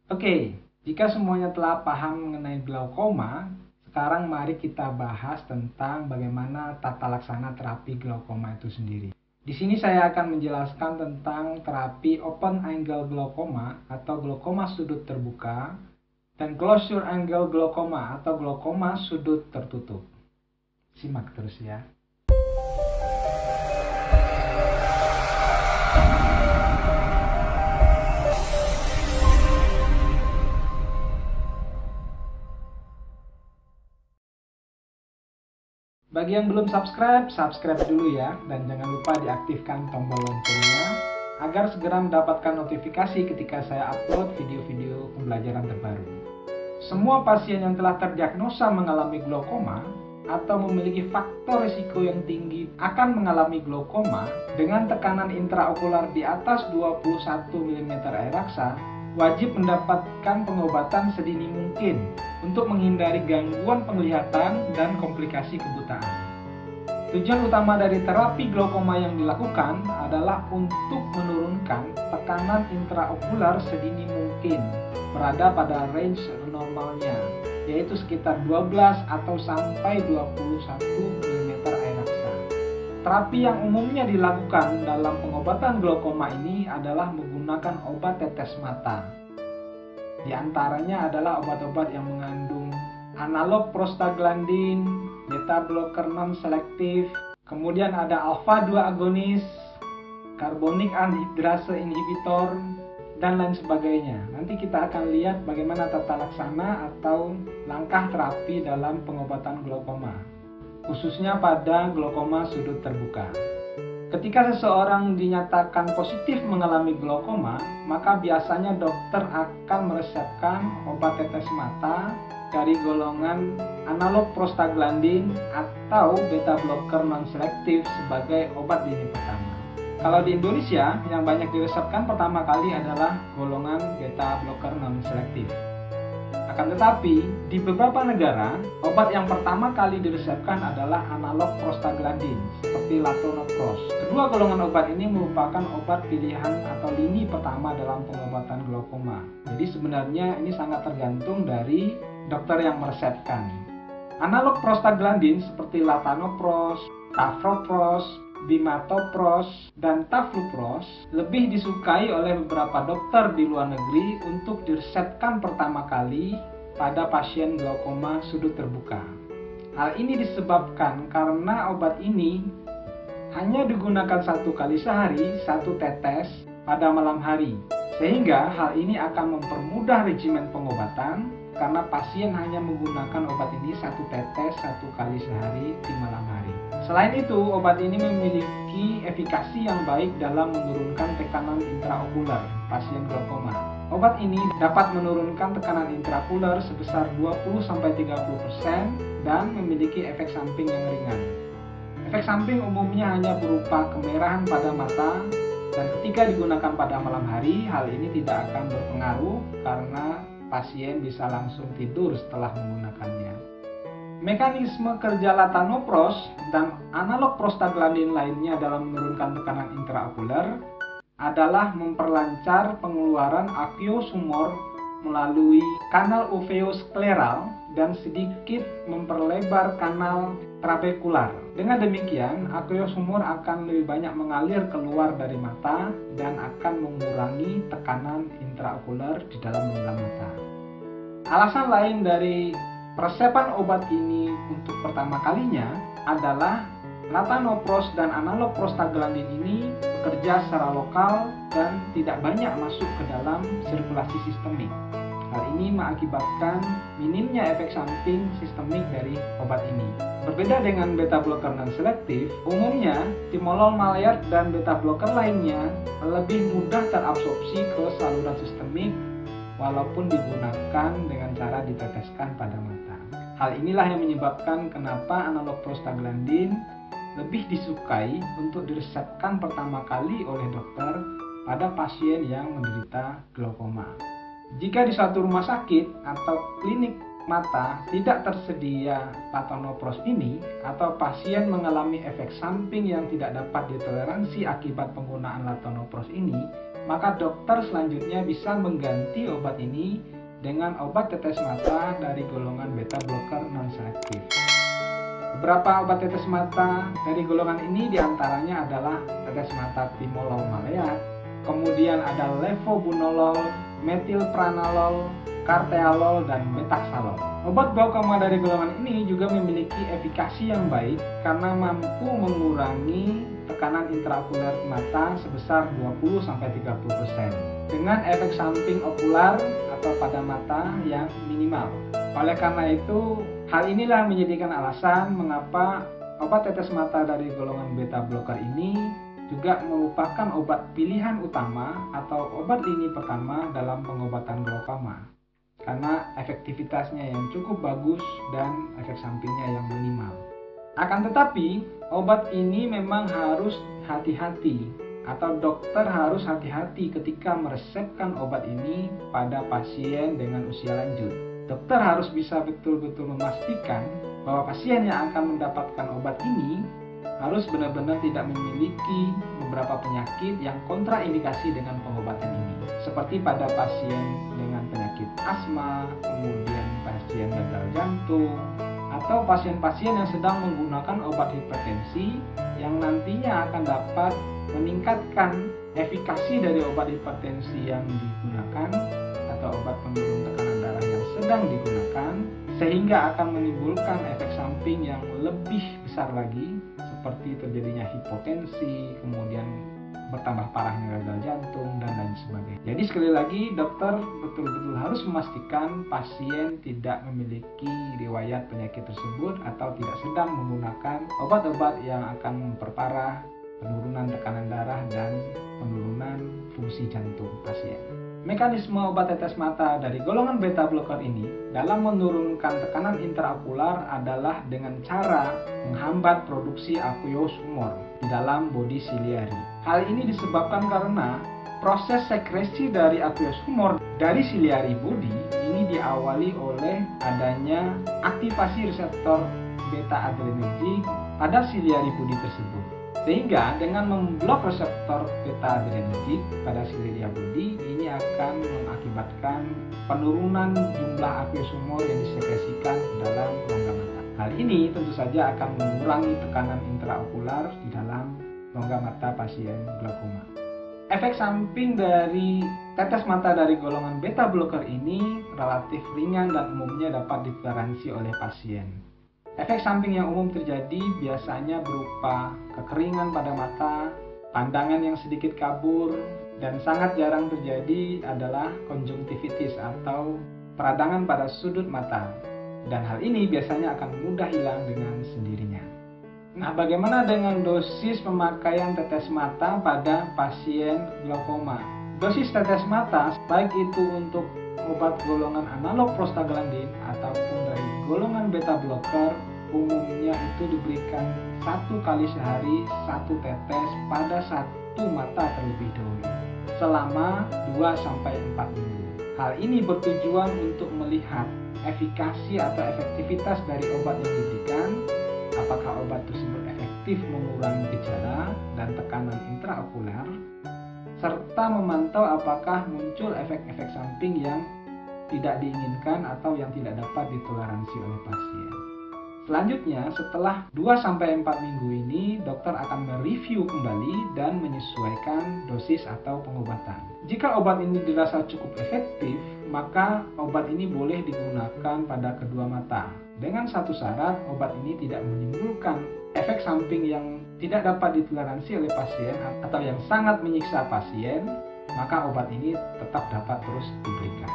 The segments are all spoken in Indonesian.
Oke, jika semuanya telah paham mengenai glaukoma, sekarang mari kita bahas tentang bagaimana tata laksana terapi glaukoma itu sendiri. Di sini saya akan menjelaskan tentang terapi open angle glaukoma atau glaukoma sudut terbuka dan closure angle glaukoma atau glaukoma sudut tertutup. Simak terus ya. Bagi yang belum subscribe, subscribe dulu ya, dan jangan lupa diaktifkan tombol loncengnya agar segera mendapatkan notifikasi ketika saya upload video-video pembelajaran terbaru. Semua pasien yang telah terdiagnosa mengalami glaukoma atau memiliki faktor risiko yang tinggi akan mengalami glaukoma dengan tekanan intraokular di atas 21 mm air raksa wajib mendapatkan pengobatan sedini mungkin untuk menghindari gangguan penglihatan dan komplikasi kebutaan. Tujuan utama dari terapi glaukoma yang dilakukan adalah untuk menurunkan tekanan intraokular sedini mungkin berada pada range normalnya, yaitu sekitar 12 atau sampai 21 mm air raksa. Terapi yang umumnya dilakukan dalam pengobatan glaukoma ini adalah menggunakan obat tetes mata. Di antaranya adalah obat-obat yang mengandung analog prostaglandin, beta blocker non-selektif, kemudian ada alpha 2 agonis, karbonik anhidrase inhibitor, dan lain sebagainya. Nanti kita akan lihat bagaimana tata laksana atau langkah terapi dalam pengobatan glaukoma, khususnya pada glaukoma sudut terbuka. Ketika seseorang dinyatakan positif mengalami glaukoma, maka biasanya dokter akan meresepkan obat tetes mata dari golongan analog prostaglandin atau beta blocker non-selektif sebagai obat lini pertama. Kalau di Indonesia, yang banyak diresepkan pertama kali adalah golongan beta blocker non-selektif. Akan tetapi, di beberapa negara, obat yang pertama kali diresepkan adalah analog prostaglandin, seperti latanoprost. Kedua golongan obat ini merupakan obat pilihan atau lini pertama dalam pengobatan glaukoma. Jadi sebenarnya ini sangat tergantung dari dokter yang meresepkan. Analog prostaglandin seperti latanoprost, tafloprost, bimatoprost, dan tafloprost lebih disukai oleh beberapa dokter di luar negeri untuk diresepkan pertama kali pada pasien glaukoma sudut terbuka. Hal ini disebabkan karena obat ini hanya digunakan 1 kali sehari, 1 tetes pada malam hari, sehingga hal ini akan mempermudah regimen pengobatan karena pasien hanya menggunakan obat ini 1 tetes 1 kali sehari di malam hari. Selain itu, obat ini memiliki efikasi yang baik dalam menurunkan tekanan intraokular pasien glaukoma. Obat ini dapat menurunkan tekanan intraokular sebesar 20-30% dan memiliki efek samping yang ringan. Efek samping umumnya hanya berupa kemerahan pada mata, dan ketika digunakan pada malam hari, hal ini tidak akan berpengaruh karena pasien bisa langsung tidur setelah menggunakannya. Mekanisme kerja latanoprost dan analog prostaglandin lainnya dalam menurunkan tekanan intraokular adalah memperlancar pengeluaran aqueous humor melalui kanal uveoskleral dan sedikit memperlebar kanal trabekular. Dengan demikian, aqueous humor akan lebih banyak mengalir keluar dari mata dan akan mengurangi tekanan intraokular di dalam lubang mata. Alasan lain dari peresepan obat ini untuk pertama kalinya adalah latanoprost dan analog prostaglandin ini bekerja secara lokal dan tidak banyak masuk ke dalam sirkulasi sistemik. Hal ini mengakibatkan minimnya efek samping sistemik dari obat ini. Berbeda dengan beta blocker non-selektif, umumnya timolol maleat dan beta blocker lainnya lebih mudah terabsorpsi ke saluran sistemik walaupun digunakan dengan cara diteteskan pada mata. Hal inilah yang menyebabkan kenapa analog prostaglandin lebih disukai untuk diresepkan pertama kali oleh dokter pada pasien yang menderita glaukoma. Jika di suatu rumah sakit atau klinik mata tidak tersedia latanoprost ini atau pasien mengalami efek samping yang tidak dapat ditoleransi akibat penggunaan latanoprost ini, maka dokter selanjutnya bisa mengganti obat ini dengan obat tetes mata dari golongan beta blocker non-selektif. Beberapa obat tetes mata dari golongan ini diantaranya adalah tetes mata timolol maleat, kemudian ada levobunolol, metilpranolol, kartealol, dan metaxalol. Obat glaukoma dari golongan ini juga memiliki efikasi yang baik karena mampu mengurangi tekanan intraokuler mata sebesar 20-30% dengan efek samping okular atau pada mata yang minimal. Oleh karena itu, hal inilah menjadikan alasan mengapa obat tetes mata dari golongan beta blocker ini juga merupakan obat pilihan utama atau obat lini pertama dalam pengobatan glaukoma karena efektivitasnya yang cukup bagus dan efek sampingnya yang minimal. Akan tetapi, obat ini memang harus hati-hati atau dokter harus hati-hati ketika meresepkan obat ini pada pasien dengan usia lanjut. Dokter harus bisa betul-betul memastikan bahwa pasien yang akan mendapatkan obat ini harus benar-benar tidak memiliki beberapa penyakit yang kontraindikasi dengan pengobatan ini. Seperti pada pasien dengan penyakit asma, kemudian pasien gagal jantung, atau pasien-pasien yang sedang menggunakan obat hipertensi yang nantinya akan dapat meningkatkan efikasi dari obat hipertensi yang digunakan atau obat penurun tekanan darah yang sedang digunakan, sehingga akan menimbulkan efek samping yang lebih besar lagi seperti terjadinya hipotensi, kemudian bertambah parahnya gagal jantung, dan lain sebagainya. Jadi sekali lagi, dokter betul-betul harus memastikan pasien tidak memiliki riwayat penyakit tersebut atau tidak sedang menggunakan obat-obat yang akan memperparah penurunan tekanan darah dan penurunan fungsi jantung pasien. Mekanisme obat tetes mata dari golongan beta blocker ini dalam menurunkan tekanan intraokular adalah dengan cara menghambat produksi aqueous humor di dalam bodi ciliary. Hal ini disebabkan karena proses sekresi dari aqueous humor dari ciliary body ini diawali oleh adanya aktivasi reseptor beta adrenergic pada ciliary body tersebut. Sehingga dengan memblok reseptor beta adrenergic pada ciliary body ini akan mengakibatkan penurunan jumlah aqueous humor yang disekresikan dalam rongga mata. Hal ini tentu saja akan mengurangi tekanan intraokular di dalam rongga mata pasien glaukoma. Efek samping dari tetes mata dari golongan beta blocker ini relatif ringan dan umumnya dapat ditoleransi oleh pasien. Efek samping yang umum terjadi biasanya berupa kekeringan pada mata, pandangan yang sedikit kabur, dan sangat jarang terjadi adalah konjungtivitis atau peradangan pada sudut mata. Dan hal ini biasanya akan mudah hilang dengan sendirinya. Nah, bagaimana dengan dosis pemakaian tetes mata pada pasien glaukoma? Dosis tetes mata, baik itu untuk obat golongan analog prostaglandin ataupun dari golongan beta blocker, umumnya itu diberikan 1 kali sehari 1 tetes pada 1 mata terlebih dahulu selama 2-4 minggu. Hal ini bertujuan untuk melihat efikasi atau efektivitas dari obat yang diberikan, apakah obat tersebut efektif mengurangi gejala dan tekanan intraokular, serta memantau apakah muncul efek-efek samping yang tidak diinginkan atau yang tidak dapat ditoleransi oleh pasien. Selanjutnya, setelah 2-4 minggu ini, dokter akan mereview kembali dan menyesuaikan dosis atau pengobatan. Jika obat ini dirasa cukup efektif, maka obat ini boleh digunakan pada kedua mata. Dengan satu syarat, obat ini tidak menimbulkan efek samping yang tidak dapat ditoleransi oleh pasien atau yang sangat menyiksa pasien, maka obat ini tetap dapat terus diberikan.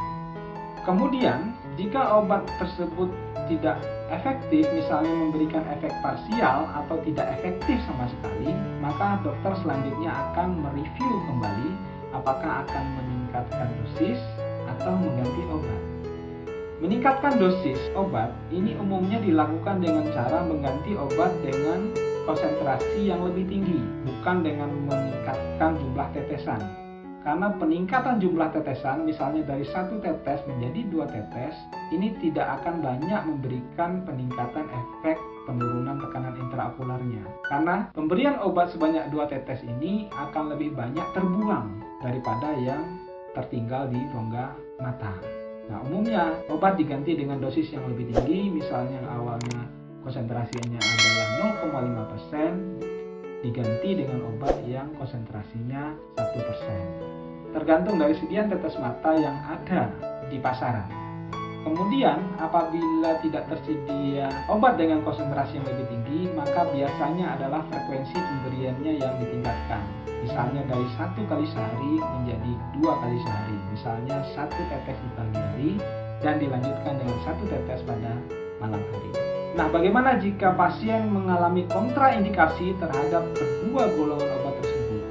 Kemudian, jika obat tersebut tidak efektif, misalnya memberikan efek parsial atau tidak efektif sama sekali, maka dokter selanjutnya akan mereview kembali apakah akan meningkatkan dosis atau mengganti obat. Meningkatkan dosis obat ini umumnya dilakukan dengan cara mengganti obat dengan konsentrasi yang lebih tinggi, bukan dengan meningkatkan jumlah tetesan. Karena peningkatan jumlah tetesan, misalnya dari 1 tetes menjadi 2 tetes, ini tidak akan banyak memberikan peningkatan efek penurunan tekanan intraokularnya. Karena pemberian obat sebanyak 2 tetes ini akan lebih banyak terbuang daripada yang tertinggal di rongga mata. Nah, umumnya obat diganti dengan dosis yang lebih tinggi, misalnya awalnya konsentrasinya adalah 0,5%, diganti dengan obat yang konsentrasinya 1%. Tergantung dari sediaan tetes mata yang ada di pasaran. Kemudian, apabila tidak tersedia obat dengan konsentrasi yang lebih tinggi, maka biasanya adalah frekuensi pemberiannya yang ditingkatkan. Misalnya dari 1 kali sehari menjadi 2 kali sehari. Misalnya 1 tetes di pagi hari dan dilanjutkan dengan 1 tetes pada malam hari. Nah, bagaimana jika pasien mengalami kontraindikasi terhadap kedua golongan obat tersebut?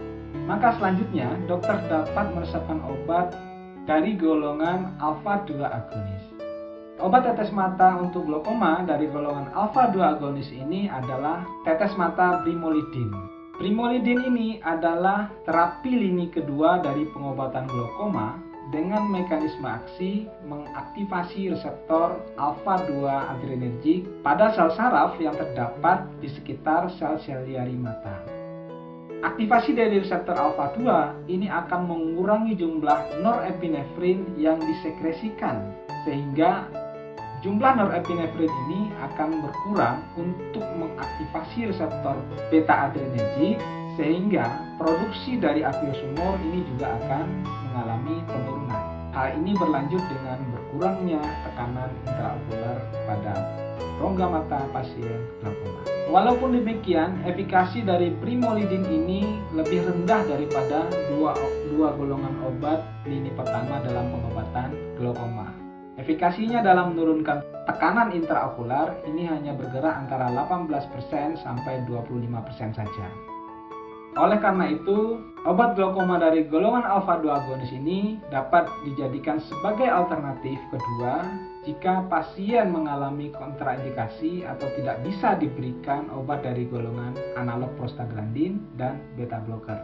Maka selanjutnya, dokter dapat meresepkan obat dari golongan alfa-2 agonis. Obat tetes mata untuk glaukoma dari golongan alfa-2 agonis ini adalah tetes mata Brimolidin. Brimolidin ini adalah terapi lini kedua dari pengobatan glaukoma dengan mekanisme aksi mengaktifasi reseptor alfa-2 adrenergik pada sel saraf yang terdapat di sekitar sel-sel liari mata. Aktivasi dari reseptor alfa-2 ini akan mengurangi jumlah norepinefrin yang disekresikan, sehingga jumlah norepinefrin ini akan berkurang untuk mengaktifasi reseptor beta adrenergik, sehingga produksi dari apiosumor ini juga akan mengalami penurunan. Hal ini berlanjut dengan berkurangnya tekanan intraokular pada rongga mata pasien glaukoma. Walaupun demikian, efikasi dari Brimolidin ini lebih rendah daripada dua golongan obat lini pertama dalam pengobatan glaukoma. Efikasinya dalam menurunkan tekanan intraokular ini hanya bergerak antara 18% sampai 25% saja. Oleh karena itu, obat glaukoma dari golongan alfa-2 agonis ini dapat dijadikan sebagai alternatif kedua jika pasien mengalami kontraindikasi atau tidak bisa diberikan obat dari golongan analog prostaglandin dan beta blocker.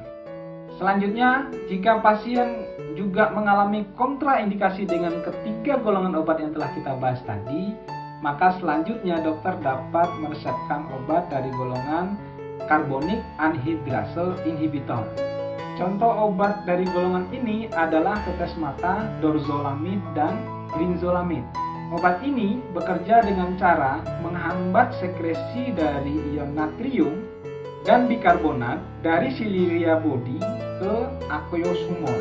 Selanjutnya, jika pasien juga mengalami kontraindikasi dengan ketiga golongan obat yang telah kita bahas tadi, maka selanjutnya dokter dapat meresepkan obat dari golongan carbonic anhydrase inhibitor. Contoh obat dari golongan ini adalah tetes mata dorzolamid dan brinzolamid. Obat ini bekerja dengan cara menghambat sekresi dari ion natrium dan bikarbonat dari siliria body ke aqueous-humor,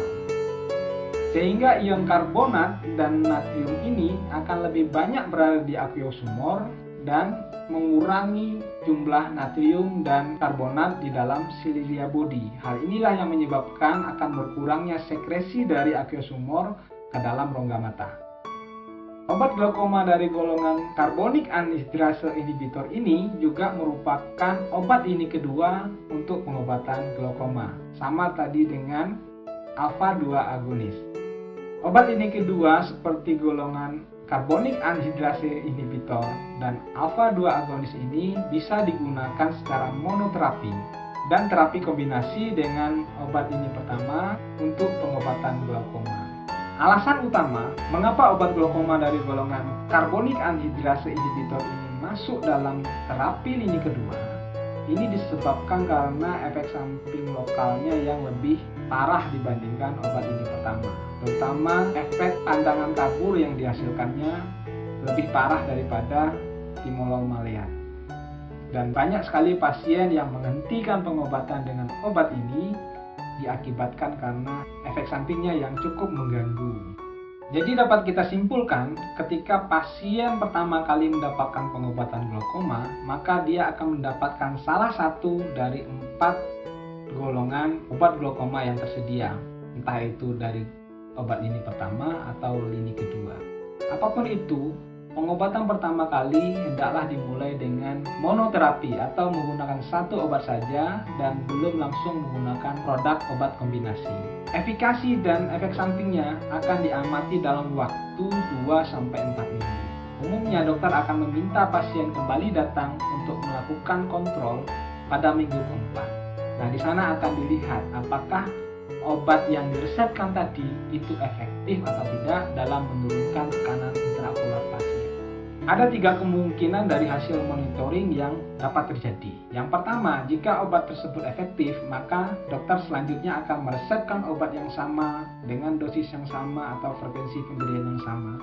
sehingga ion karbonat dan natrium ini akan lebih banyak berada di aqueous-humor dan mengurangi jumlah natrium dan karbonat di dalam siliria body. Hal inilah yang menyebabkan akan berkurangnya sekresi dari aqueous-humor ke dalam rongga mata. Obat glaukoma dari golongan carbonic anhydrase inhibitor ini juga merupakan obat lini kedua untuk pengobatan glaukoma, sama tadi dengan alfa-2 agonis. Obat lini kedua seperti golongan carbonic anhydrase inhibitor dan alfa-2 agonis ini bisa digunakan secara monoterapi dan terapi kombinasi dengan obat lini pertama untuk pengobatan glaukoma. Alasan utama mengapa obat glaukoma dari golongan carbonic anhydrase inhibitor ini masuk dalam terapi lini kedua ini disebabkan karena efek samping lokalnya yang lebih parah dibandingkan obat lini pertama, terutama efek pandangan kabur yang dihasilkannya lebih parah daripada timolol maleat. Dan banyak sekali pasien yang menghentikan pengobatan dengan obat ini diakibatkan karena efek sampingnya yang cukup mengganggu. Jadi dapat kita simpulkan, ketika pasien pertama kali mendapatkan pengobatan glaukoma, maka dia akan mendapatkan salah satu dari 4 golongan obat glaukoma yang tersedia, entah itu dari obat lini pertama atau lini kedua. Apapun itu, pengobatan pertama kali hendaklah dimulai dengan monoterapi atau menggunakan satu obat saja dan belum langsung menggunakan produk obat kombinasi. Efikasi dan efek sampingnya akan diamati dalam waktu 2-4 minggu. Umumnya dokter akan meminta pasien kembali datang untuk melakukan kontrol pada minggu keempat. Nah, di sana akan dilihat apakah obat yang diresepkan tadi itu efektif atau tidak dalam menurunkan tekanan intraokular pasien. Ada 3 kemungkinan dari hasil monitoring yang dapat terjadi. Yang pertama, jika obat tersebut efektif, maka dokter selanjutnya akan meresepkan obat yang sama dengan dosis yang sama atau frekuensi pemberian yang sama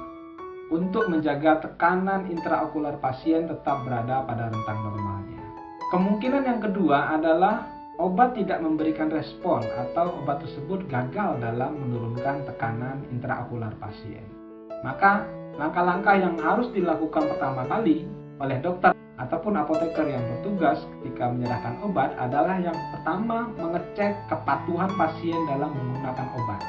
untuk menjaga tekanan intraokular pasien tetap berada pada rentang normalnya. Kemungkinan yang kedua adalah obat tidak memberikan respon atau obat tersebut gagal dalam menurunkan tekanan intraokular pasien. Maka langkah-langkah yang harus dilakukan pertama kali oleh dokter ataupun apoteker yang bertugas ketika menyerahkan obat adalah yang pertama mengecek kepatuhan pasien dalam menggunakan obat.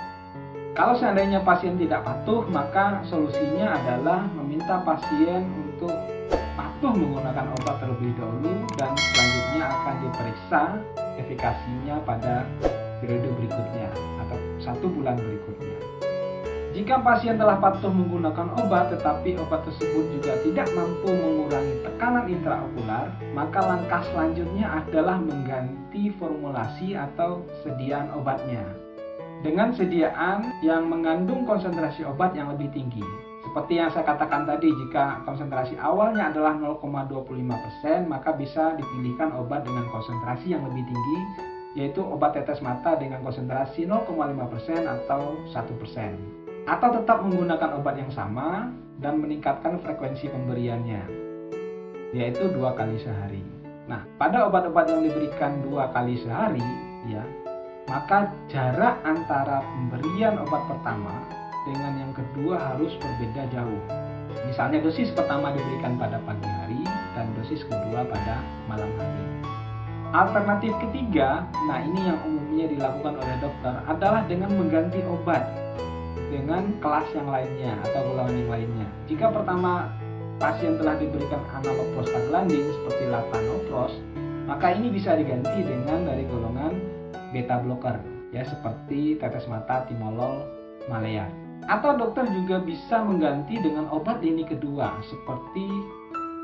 Kalau seandainya pasien tidak patuh, maka solusinya adalah meminta pasien untuk patuh menggunakan obat terlebih dahulu dan selanjutnya akan diperiksa efikasinya pada periode berikutnya atau 1 bulan berikutnya. Jika pasien telah patuh menggunakan obat tetapi obat tersebut juga tidak mampu mengurangi tekanan intraokular, maka langkah selanjutnya adalah mengganti formulasi atau sediaan obatnya dengan sediaan yang mengandung konsentrasi obat yang lebih tinggi. Seperti yang saya katakan tadi, jika konsentrasi awalnya adalah 0,25%, maka bisa dipilihkan obat dengan konsentrasi yang lebih tinggi, yaitu obat tetes mata dengan konsentrasi 0,5% atau 1%. Atau tetap menggunakan obat yang sama dan meningkatkan frekuensi pemberiannya, yaitu 2 kali sehari. Nah, pada obat-obat yang diberikan 2 kali sehari, ya, maka jarak antara pemberian obat pertama dengan yang kedua harus berbeda jauh. Misalnya dosis pertama diberikan pada pagi hari dan dosis kedua pada malam hari. Alternatif ketiga, nah ini yang umumnya dilakukan oleh dokter, adalah dengan mengganti obat dengan kelas yang lainnya atau golongan yang lainnya. Jika pertama pasien telah diberikan analog prostaglandin seperti latanopros, maka ini bisa diganti dengan dari golongan beta blocker, ya, seperti tetes mata timolol maleat. Atau dokter juga bisa mengganti dengan obat lini kedua, seperti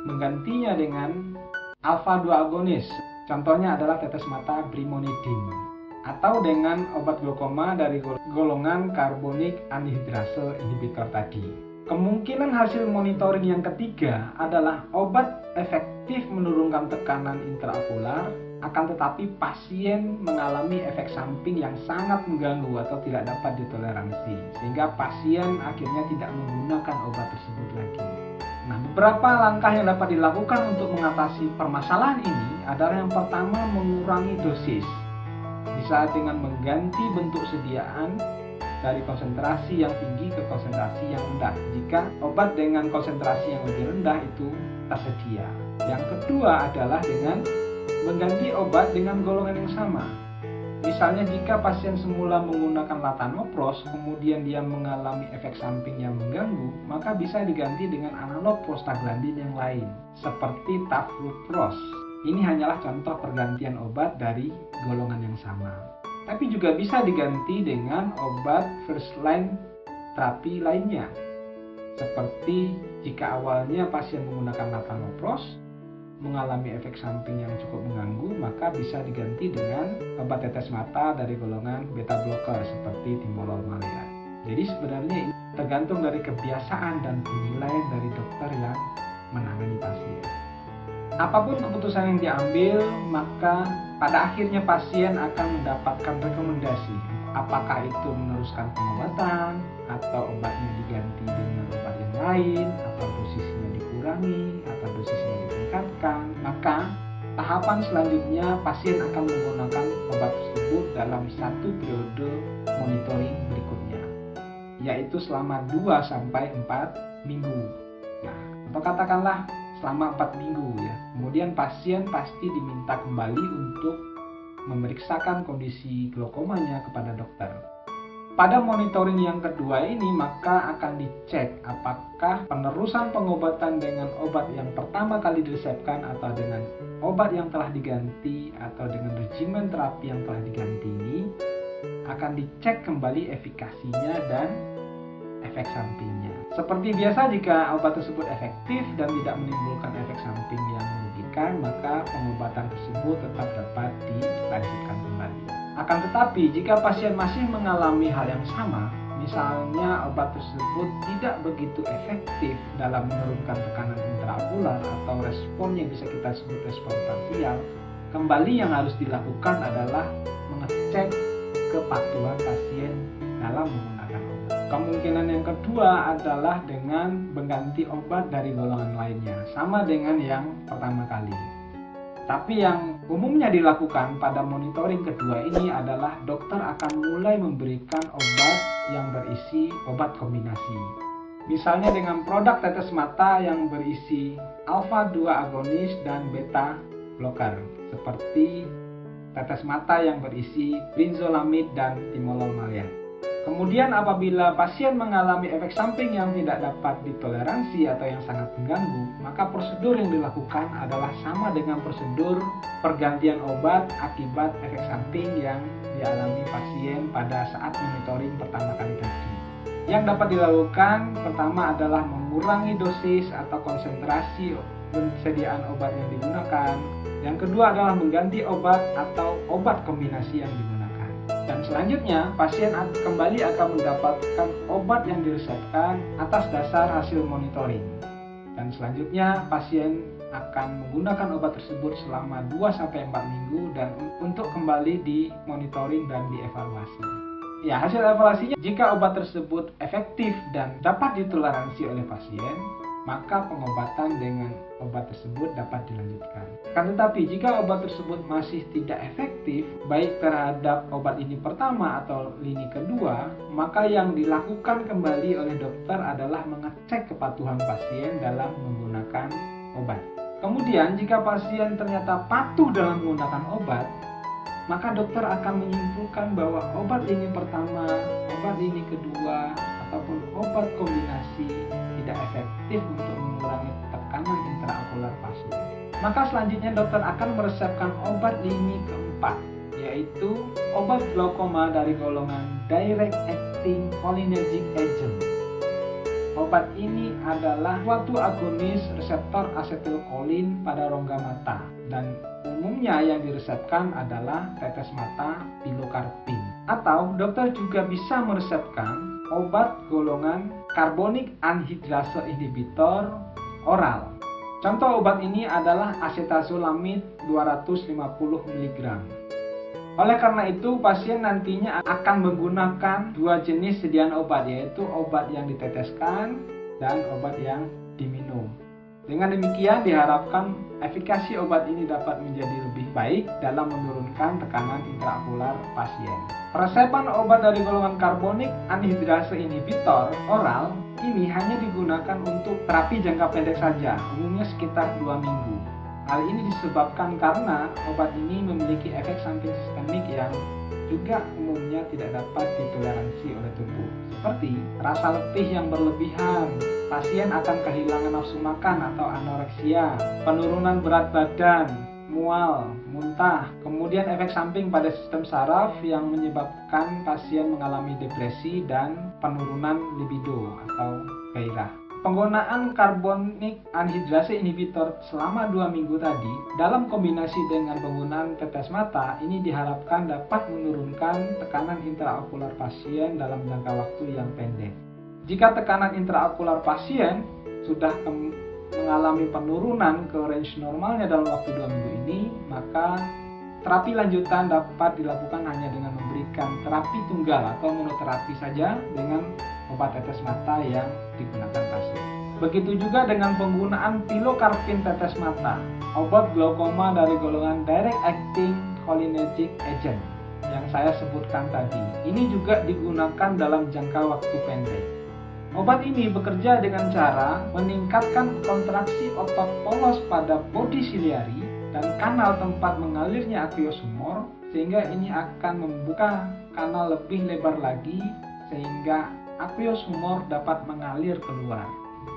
menggantinya dengan alfa 2 agonis. Contohnya adalah tetes mata brimonidine. Atau dengan obat glaukoma dari golongan karbonik anhidrase inhibitor tadi. Kemungkinan hasil monitoring yang ketiga adalah obat efektif menurunkan tekanan intraokular, akan tetapi pasien mengalami efek samping yang sangat mengganggu atau tidak dapat ditoleransi, sehingga pasien akhirnya tidak menggunakan obat tersebut lagi. Nah, beberapa langkah yang dapat dilakukan untuk mengatasi permasalahan ini adalah yang pertama mengurangi dosis. Bisa dengan mengganti bentuk sediaan dari konsentrasi yang tinggi ke konsentrasi yang rendah jika obat dengan konsentrasi yang lebih rendah itu tersedia. Yang kedua adalah dengan mengganti obat dengan golongan yang sama. Misalnya jika pasien semula menggunakan latanopros kemudian dia mengalami efek samping yang mengganggu, maka bisa diganti dengan analog prostaglandin yang lain seperti taflupros. Ini hanyalah contoh pergantian obat dari golongan yang sama. Tapi juga bisa diganti dengan obat first line terapi lainnya. Seperti jika awalnya pasien menggunakan latanopros mengalami efek samping yang cukup mengganggu, maka bisa diganti dengan obat tetes mata dari golongan beta blocker seperti timolol maleat. Jadi sebenarnya ini tergantung dari kebiasaan dan penilaian dari dokter yang menangani pasien. Apapun keputusan yang diambil, maka pada akhirnya pasien akan mendapatkan rekomendasi. Apakah itu meneruskan pengobatan, atau obatnya diganti dengan obat yang lain, atau dosisnya dikurangi, atau dosisnya ditingkatkan. Maka tahapan selanjutnya pasien akan menggunakan obat tersebut dalam 1 periode monitoring berikutnya, yaitu selama 2-4 minggu. Nah, atau katakanlah selama 4 minggu ya. Kemudian pasien pasti diminta kembali untuk memeriksakan kondisi glaukomanya kepada dokter. Pada monitoring yang kedua ini maka akan dicek apakah penerusan pengobatan dengan obat yang pertama kali diresepkan atau dengan obat yang telah diganti atau dengan regimen terapi yang telah diganti ini akan dicek kembali efikasinya dan efek sampingnya. Seperti biasa, jika obat tersebut efektif dan tidak menimbulkan efek samping yang merugikan, maka pengobatan tersebut tetap dapat dilanjutkan kembali. Akan tetapi, jika pasien masih mengalami hal yang sama, misalnya obat tersebut tidak begitu efektif dalam menurunkan tekanan intraokular atau respon yang bisa kita sebut respon parsial, kembali yang harus dilakukan adalah mengecek kepatuhan pasien dalam menggunakan obat. Kemungkinan yang kedua adalah dengan mengganti obat dari golongan lainnya, sama dengan yang pertama kali. Tapi yang umumnya dilakukan pada monitoring kedua ini adalah dokter akan mulai memberikan obat yang berisi obat kombinasi. Misalnya dengan produk tetes mata yang berisi alfa 2 agonis dan beta blocker, seperti tetes mata yang berisi brinzolamid dan timolol maleat. Kemudian apabila pasien mengalami efek samping yang tidak dapat ditoleransi atau yang sangat mengganggu, maka prosedur yang dilakukan adalah sama dengan prosedur pergantian obat akibat efek samping yang dialami pasien pada saat monitoring pertama kali tadi. Yang dapat dilakukan pertama adalah mengurangi dosis atau konsentrasi persediaan obat yang digunakan. Yang kedua adalah mengganti obat atau obat kombinasi yang digunakan. Dan selanjutnya, pasien kembali akan mendapatkan obat yang diresepkan atas dasar hasil monitoring. Dan selanjutnya, pasien akan menggunakan obat tersebut selama 2-4 minggu dan untuk kembali di monitoring dan dievaluasi. Ya, hasil evaluasinya, jika obat tersebut efektif dan dapat ditoleransi oleh pasien, maka pengobatan dengan obat tersebut dapat dilanjutkan. Akan tetapi jika obat tersebut masih tidak efektif, baik terhadap obat lini pertama atau lini kedua, maka yang dilakukan kembali oleh dokter adalah mengecek kepatuhan pasien dalam menggunakan obat. Kemudian jika pasien ternyata patuh dalam menggunakan obat, maka dokter akan menyimpulkan bahwa obat lini pertama, obat lini kedua, ataupun obat kombinasi tidak efektif untuk mengurangi tekanan intraokular pasien. Maka selanjutnya dokter akan meresepkan obat lini keempat, yaitu obat glaukoma dari golongan direct acting cholinergic agent. Obat ini adalah suatu agonis reseptor asetilkolin pada rongga mata dan umumnya yang diresepkan adalah tetes mata pilokarpin. Atau dokter juga bisa meresepkan obat golongan carbonik anhidrase inhibitor oral. Contoh obat ini adalah acetazolamid 250 mg. Oleh karena itu, pasien nantinya akan menggunakan dua jenis sediaan obat, yaitu obat yang diteteskan dan obat yang diminum. Dengan demikian diharapkan efikasi obat ini dapat menjadi lebih baik dalam menurunkan tekanan intraokular pasien. Resepan obat dari golongan karbonik anhidrase inhibitor oral ini hanya digunakan untuk terapi jangka pendek saja, umumnya sekitar 2 minggu. Hal ini disebabkan karena obat ini memiliki efek samping sistemik yang juga umumnya tidak dapat ditoleransi oleh tubuh, seperti rasa letih yang berlebihan, pasien akan kehilangan nafsu makan atau anoreksia, penurunan berat badan, mual, muntah, kemudian efek samping pada sistem saraf yang menyebabkan pasien mengalami depresi dan penurunan libido atau gairah. Penggunaan karbonik anhidrase inhibitor selama 2 minggu tadi dalam kombinasi dengan penggunaan tetes mata ini diharapkan dapat menurunkan tekanan intraokular pasien dalam jangka waktu yang pendek. Jika tekanan intraokular pasien sudah mengalami penurunan ke range normalnya dalam waktu 2 minggu ini, maka terapi lanjutan dapat dilakukan hanya dengan memberikan terapi tunggal atau monoterapi saja dengan obat tetes mata yang digunakan pasien. Begitu juga dengan penggunaan pilokarpin tetes mata, obat glaukoma dari golongan direct acting cholinergic agent yang saya sebutkan tadi. Ini juga digunakan dalam jangka waktu pendek. Obat ini bekerja dengan cara meningkatkan kontraksi otot polos pada bodi siliari dan kanal tempat mengalirnya aqueous humor, sehingga ini akan membuka kanal lebih lebar lagi sehingga aqueous humor dapat mengalir keluar.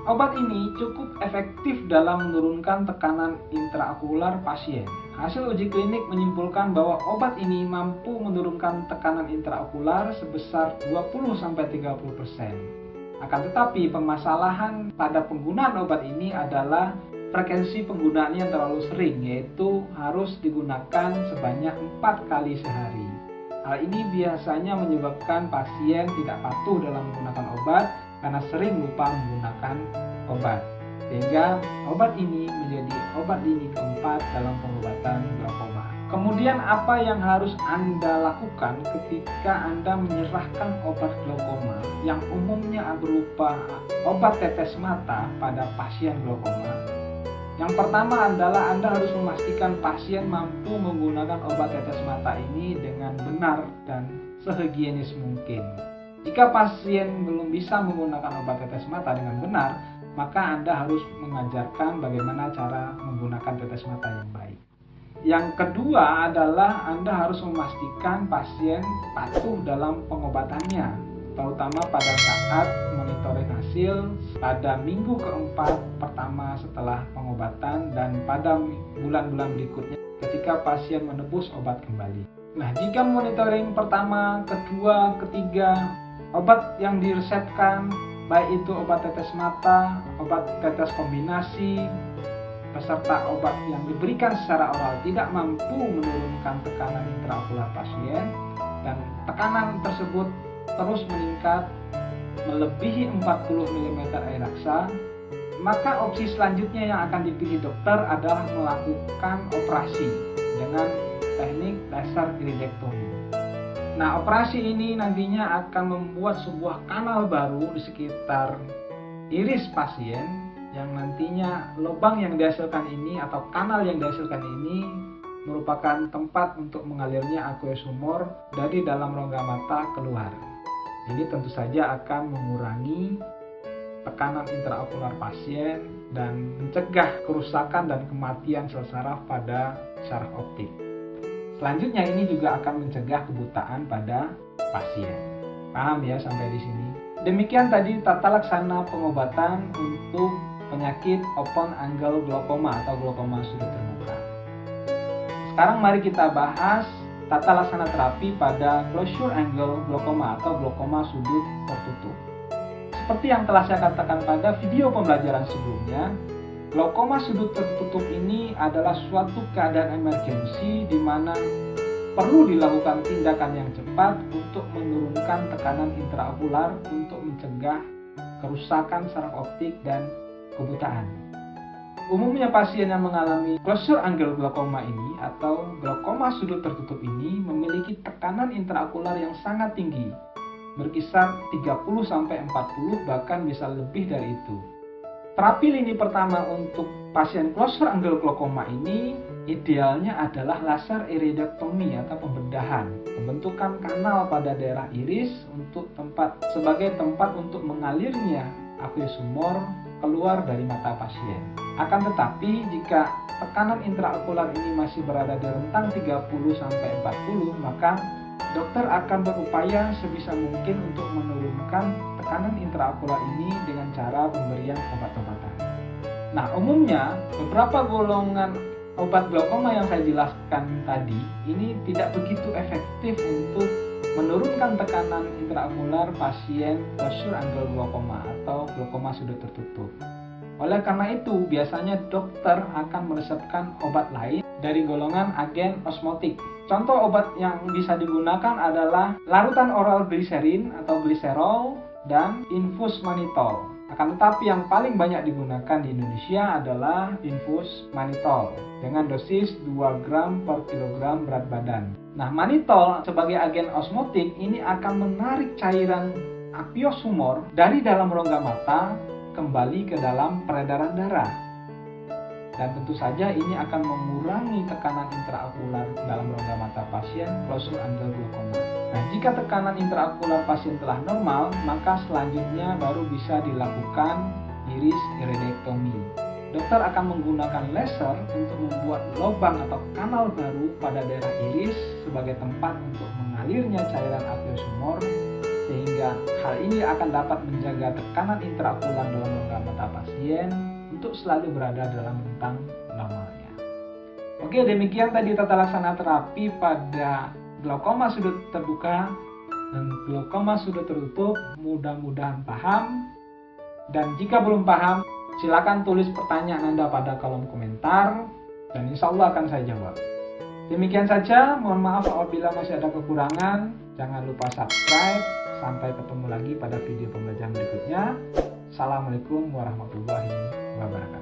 Obat ini cukup efektif dalam menurunkan tekanan intraokular pasien. Hasil uji klinik menyimpulkan bahwa obat ini mampu menurunkan tekanan intraokular sebesar 20-30%. Akan tetapi permasalahan pada penggunaan obat ini adalah frekuensi penggunaannya yang terlalu sering, yaitu harus digunakan sebanyak 4 kali sehari. Hal ini biasanya menyebabkan pasien tidak patuh dalam menggunakan obat karena sering lupa menggunakan obat. Sehingga obat ini menjadi obat lini keempat dalam pengobatan glaukoma. Kemudian apa yang harus Anda lakukan ketika Anda menyerahkan obat glaukoma yang umumnya berupa obat tetes mata pada pasien glaukoma? Yang pertama adalah Anda harus memastikan pasien mampu menggunakan obat tetes mata ini dengan benar dan sehigienis mungkin. Jika pasien belum bisa menggunakan obat tetes mata dengan benar, maka Anda harus mengajarkan bagaimana cara menggunakan tetes mata yang baik. Yang kedua adalah Anda harus memastikan pasien patuh dalam pengobatannya, terutama pada saat monitoring hasil pada minggu keempat pertama setelah pengobatan dan pada bulan-bulan berikutnya ketika pasien menebus obat kembali. Nah, jika monitoring pertama, kedua, ketiga, obat yang diresepkan, baik itu obat tetes mata, obat tetes kombinasi, beserta obat yang diberikan secara oral tidak mampu menurunkan tekanan intraokular pasien dan tekanan tersebut terus meningkat melebihi 40 mm air raksa, maka opsi selanjutnya yang akan dipilih dokter adalah melakukan operasi dengan teknik laser iridektomi. Nah, operasi ini nantinya akan membuat sebuah kanal baru di sekitar iris pasien yang nantinya lubang yang dihasilkan ini atau kanal yang dihasilkan ini merupakan tempat untuk mengalirnya aqueous humor dari dalam rongga mata keluar. Ini tentu saja akan mengurangi tekanan intraokular pasien dan mencegah kerusakan dan kematian sel saraf pada saraf optik. Selanjutnya ini juga akan mencegah kebutaan pada pasien. Paham ya sampai di sini? Demikian tadi tata laksana pengobatan untuk penyakit open angle glaukoma atau glaukoma sudut terbuka. Sekarang mari kita bahas tata laksana terapi pada closure angle glaukoma atau glaukoma sudut tertutup. Seperti yang telah saya katakan pada video pembelajaran sebelumnya, glaukoma sudut tertutup ini adalah suatu keadaan emergensi di mana perlu dilakukan tindakan yang cepat untuk menurunkan tekanan intraokular untuk mencegah kerusakan saraf optik dan kebutaan. Umumnya pasien yang mengalami closure angle glaukoma ini atau glaukoma sudut tertutup ini memiliki tekanan intraokular yang sangat tinggi, berkisar 30-40 bahkan bisa lebih dari itu. Terapi lini pertama untuk pasien closure angle glaukoma ini idealnya adalah laser iridektomi atau pembedahan, pembentukan kanal pada daerah iris sebagai tempat untuk mengalirnya aqueous humor keluar dari mata pasien. Akan tetapi jika tekanan intraokular ini masih berada di rentang 30-40, maka dokter akan berupaya sebisa mungkin untuk menurunkan tekanan intraokular ini dengan cara pemberian obat-obatan. Nah, umumnya beberapa golongan obat glaukoma yang saya jelaskan tadi ini tidak begitu efektif untuk menurunkan tekanan intraokular pasien closure angle glaukoma atau glaukoma sudut tertutup. Oleh karena itu, biasanya dokter akan meresepkan obat lain dari golongan agen osmotik. Contoh obat yang bisa digunakan adalah larutan oral gliserin atau gliserol dan infus mannitol. Akan tetapi yang paling banyak digunakan di Indonesia adalah infus mannitol dengan dosis 2 gram per kilogram berat badan. Nah, mannitol sebagai agen osmotik ini akan menarik cairan aqueous humor dari dalam rongga mata kembali ke dalam peredaran darah. Dan tentu saja ini akan mengurangi tekanan intraokular dalam rongga mata pasien closure angle glaukoma. Nah, jika tekanan intraokular pasien telah normal, maka selanjutnya baru bisa dilakukan iris iridektomi. Dokter akan menggunakan laser untuk membuat lubang atau kanal baru pada daerah iris sebagai tempat untuk mengalirnya cairan aqueous humor, sehingga hal ini akan dapat menjaga tekanan intraokular dalam rongga mata pasien untuk selalu berada dalam rentang normalnya. Oke, demikian tadi tata laksana terapi pada glaukoma sudut terbuka dan glaukoma sudut tertutup. Mudah-mudahan paham, dan jika belum paham silakan tulis pertanyaan Anda pada kolom komentar dan insya Allah akan saya jawab. Demikian saja, mohon maaf apabila masih ada kekurangan. Jangan lupa subscribe. Sampai ketemu lagi pada video pembelajaran berikutnya. Assalamualaikum warahmatullahi wabarakatuh.